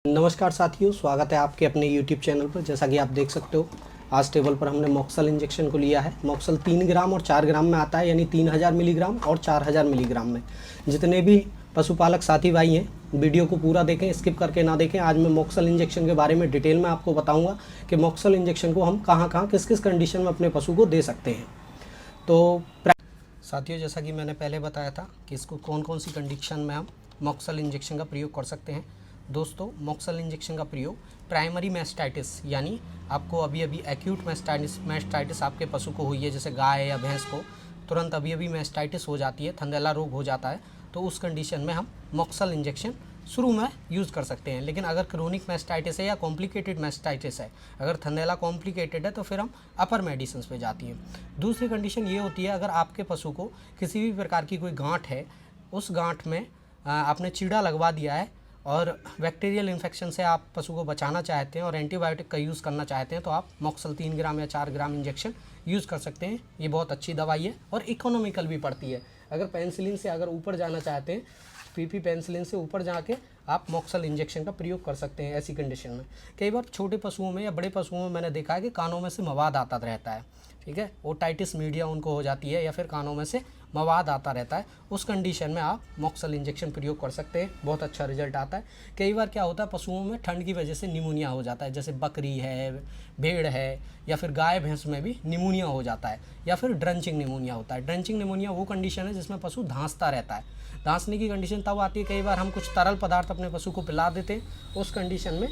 नमस्कार साथियों, स्वागत है आपके अपने YouTube चैनल पर। जैसा कि आप देख सकते हो, आज टेबल पर हमने मॉक्सल इंजेक्शन को लिया है। मॉक्सल 3 ग्राम और 4 ग्राम में आता है, यानी 3000 मिलीग्राम और 4000 मिलीग्राम में। जितने भी पशुपालक साथी भाई हैं, वीडियो को पूरा देखें, स्किप करके ना देखें। आज मैं मॉक्सल इंजेक्शन के बारे में डिटेल में आपको बताऊँगा कि मॉक्सल इंजेक्शन को हम कहाँ कहाँ किस किस कंडीशन में अपने पशु को दे सकते हैं। तो साथियों, जैसा कि मैंने पहले बताया था कि इसको कौन कौन सी कंडीशन में हम मॉक्सल इंजेक्शन का प्रयोग कर सकते हैं। दोस्तों, मॉक्सल इंजेक्शन का प्रयोग प्राइमरी मैस्टाइटिस, यानी आपको अभी अभी एक्यूट मैस्टाइटिस आपके पशु को हुई है, जैसे गाय या भैंस को तुरंत अभी मैस्टाइटिस हो जाती है, थंडेला रोग हो जाता है, तो उस कंडीशन में हम मॉक्सल इंजेक्शन शुरू में यूज़ कर सकते हैं। लेकिन अगर क्रोनिक मैस्टाइटिस है या कॉम्प्लिकेटेड मैस्टाइटिस है, अगर थंडेला कॉम्प्लिकेटेड है, तो फिर हम अपर मेडिसिन पे जाती हैं। दूसरी कंडीशन ये होती है, अगर आपके पशु को किसी भी प्रकार की कोई गांठ है, उस गांठ में आपने चीड़ा लगवा दिया है और बैक्टीरियल इन्फेक्शन से आप पशु को बचाना चाहते हैं और एंटीबायोटिक का यूज़ करना चाहते हैं, तो आप मॉक्सल 3 ग्राम या 4 ग्राम इंजेक्शन यूज़ कर सकते हैं। ये बहुत अच्छी दवाई है और इकोनॉमिकल भी पड़ती है। अगर पेनिसिलिन से अगर ऊपर जाना चाहते हैं, पीपी पेनिसिलिन से ऊपर जाके आप मॉक्सल इंजेक्शन का प्रयोग कर सकते हैं ऐसी कंडीशन में। कई बार छोटे पशुओं में या बड़े पशुओं में मैंने देखा है कि कानों में से मवाद आता रहता है, ठीक है, ओटाइटिस मीडिया उनको हो जाती है या फिर कानों में से मवाद आता रहता है। उस कंडीशन में आप मॉक्सल इंजेक्शन प्रयोग कर सकते हैं, बहुत अच्छा रिजल्ट आता है। कई बार क्या होता है, पशुओं में ठंड की वजह से निमोनिया हो जाता है, जैसे बकरी है, भेड़ है या फिर गाय भैंस में भी निमोनिया हो जाता है, या फिर ड्रंचिंग निमोनिया होता है। ड्रंचिंग निमोनिया वो कंडीशन है जिसमें पशु धांसता रहता है। धांसने की कंडीशन तब आती है, कई बार हम कुछ तरल पदार्थ अपने पशु को पिला देते हैं, उस कंडीशन में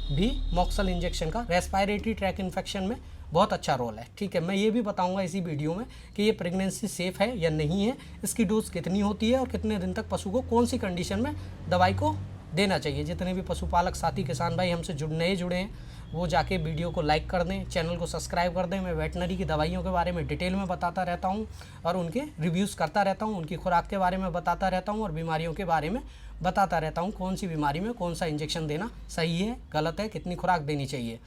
भी मॉक्सल इंजेक्शन का रेस्पिरेटरी ट्रैक इन्फेक्शन में बहुत अच्छा रोल है। ठीक है, मैं ये भी बताऊंगा इसी वीडियो में कि ये प्रेगनेंसी सेफ़ है या नहीं है, इसकी डोज कितनी होती है और कितने दिन तक पशु को कौन सी कंडीशन में दवाई को देना चाहिए। जितने भी पशुपालक साथी किसान भाई हमसे जुड़े हैं, वो जाके वीडियो को लाइक कर दें, चैनल को सब्सक्राइब कर दें। मैं वेटनरी की दवाइयों के बारे में डिटेल में बताता रहता हूँ और उनके रिव्यूज़ करता रहता हूँ, उनकी खुराक के बारे में बताता रहता हूँ और बीमारियों के बारे में बताता रहता हूँ, कौन सी बीमारी में कौन सा इंजेक्शन देना सही है, गलत है, कितनी खुराक देनी चाहिए।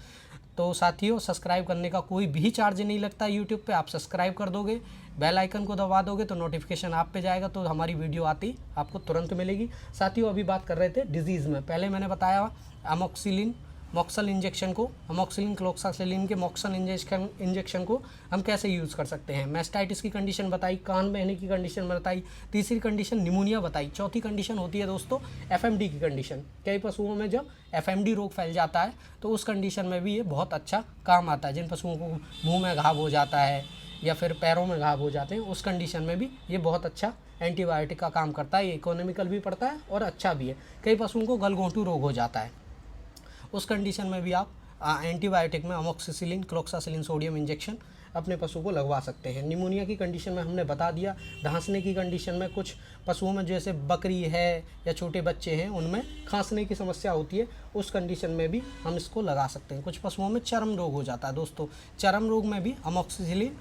तो साथियों, सब्सक्राइब करने का कोई भी चार्ज नहीं लगता यूट्यूब पे। आप सब्सक्राइब कर दोगे, बेल आइकन को दबा दोगे तो नोटिफिकेशन आप पे जाएगा, तो हमारी वीडियो आती आपको तुरंत मिलेगी। साथियों, अभी बात कर रहे थे डिजीज़ में, पहले मैंने बताया अमोक्सिलिन मॉक्सल इंजेक्शन को, अमोक्सिलिन क्लोक्सासिलिन के मॉक्सल इंजेक्शन को हम कैसे यूज़ कर सकते हैं। मैस्टाइटिस की कंडीशन बताई, कान बहने की कंडीशन बताई, तीसरी कंडीशन निमोनिया बताई, चौथी कंडीशन होती है दोस्तों एफएमडी की कंडीशन। कई पशुओं में जब एफएमडी रोग फैल जाता है तो उस कंडीशन में भी ये बहुत अच्छा काम आता है। जिन पशुओं को मुँह में घाव हो जाता है या फिर पैरों में घाव हो जाते हैं, उस कंडीशन में भी ये बहुत अच्छा एंटीबायोटिक का काम करता है। ये इकोनॉमिकल भी पड़ता है और अच्छा भी है। कई पशुओं को गलघोंटू रोग हो जाता है, उस कंडीशन में भी आप एंटीबायोटिक में अमोक्सिसिलिन क्लोक्सासिलिन सोडियम इंजेक्शन अपने पशु को लगवा सकते हैं। निमोनिया की कंडीशन में हमने बता दिया। धांसने की कंडीशन में कुछ पशुओं में, जैसे बकरी है या छोटे बच्चे हैं, उनमें खांसने की समस्या होती है, उस कंडीशन में भी हम इसको लगा सकते हैं। कुछ पशुओं में चर्म रोग हो जाता है दोस्तों, चर्म रोग में भी अमोक्सिसिलिन।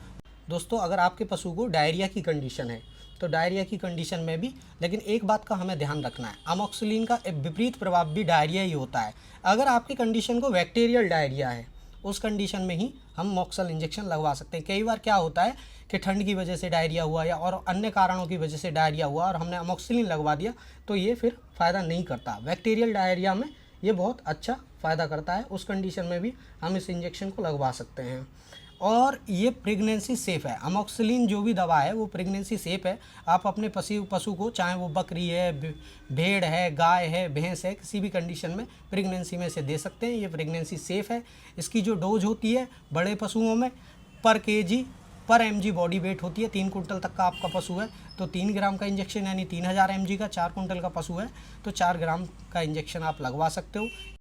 दोस्तों, अगर आपके पशु को डायरिया की कंडीशन है तो डायरिया की कंडीशन में भी, लेकिन एक बात का हमें ध्यान रखना है, अमोक्सिलिन का एक विपरीत प्रभाव भी डायरिया ही होता है। अगर आपकी कंडीशन को बैक्टीरियल डायरिया है, उस कंडीशन में ही हम मॉक्सल इंजेक्शन लगवा सकते हैं। कई बार क्या होता है कि ठंड की वजह से डायरिया हुआ या और अन्य कारणों की वजह से डायरिया हुआ और हमने अमोक्सिलिन लगवा दिया, तो ये फिर फ़ायदा नहीं करता। बैक्टीरियल डायरिया में ये बहुत अच्छा फ़ायदा करता है, उस कंडीशन में भी हम इस इंजेक्शन को लगवा सकते हैं। और ये प्रेगनेंसी सेफ़ है। अमोक्सिलिन जो भी दवा है वो प्रेगनेंसी सेफ़ है। आप अपने पशु को, चाहे वो बकरी है, भेड़ है, गाय है, भैंस है, किसी भी कंडीशन में प्रेगनेंसी में से दे सकते हैं। ये प्रेगनेंसी सेफ़ है। इसकी जो डोज होती है बड़े पशुओं में पर केजी पर एमजी बॉडी वेट होती है। 3 कुंटल तक का आपका पशु है तो 3 ग्राम का इंजेक्शन, यानी 3000 mg का। 4 कुंटल का पशु है तो 4 ग्राम का इंजेक्शन आप लगवा सकते हो।